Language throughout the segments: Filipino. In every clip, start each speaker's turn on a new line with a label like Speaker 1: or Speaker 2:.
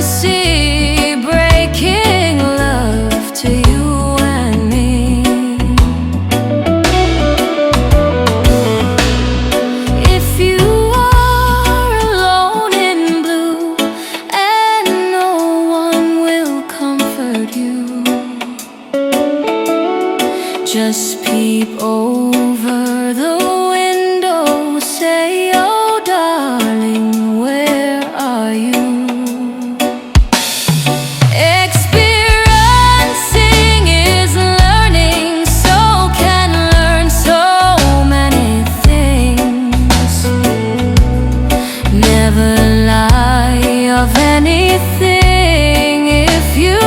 Speaker 1: sea, breaking love to you and me. If you are alone in blue and no one will comfort you, just peep over the window, say, oh darling, where are you? Experiencing is learning, so can learn so many things. Never lie of anything if you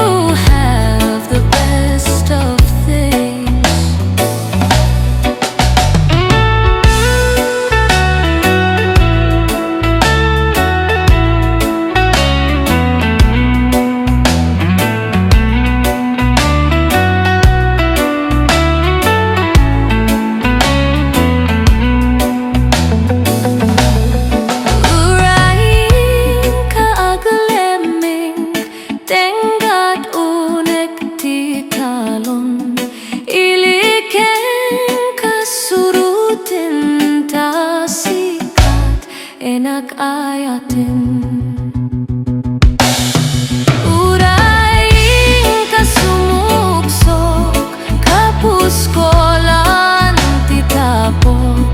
Speaker 1: have the best of things. Tenggat unek di kalon, iliken kasurutin, tasikat enak ayatin. Uraing kasumuksok, kapuskolan titapok,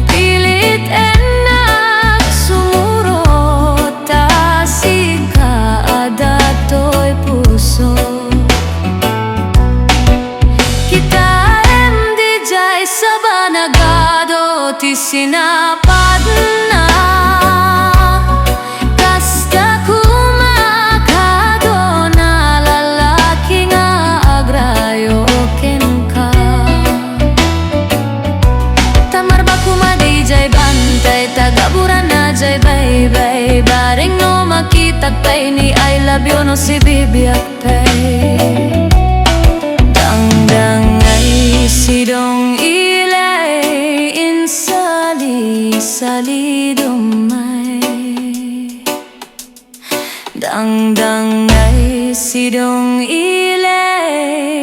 Speaker 1: pilit enak sumurot, tasika adato'y puso. Kita di jay sa banagado, ti sinapad na kasta kumakado na lalaki nga agrayo ken ka. Tamar ba kumadi jay bantay, tagaburan na jay baybay, baring no makita pay ni I love you no si bibiyak pay. Dangdang ay sidong ilay in Salidumay. Dangdang ay sidong ilay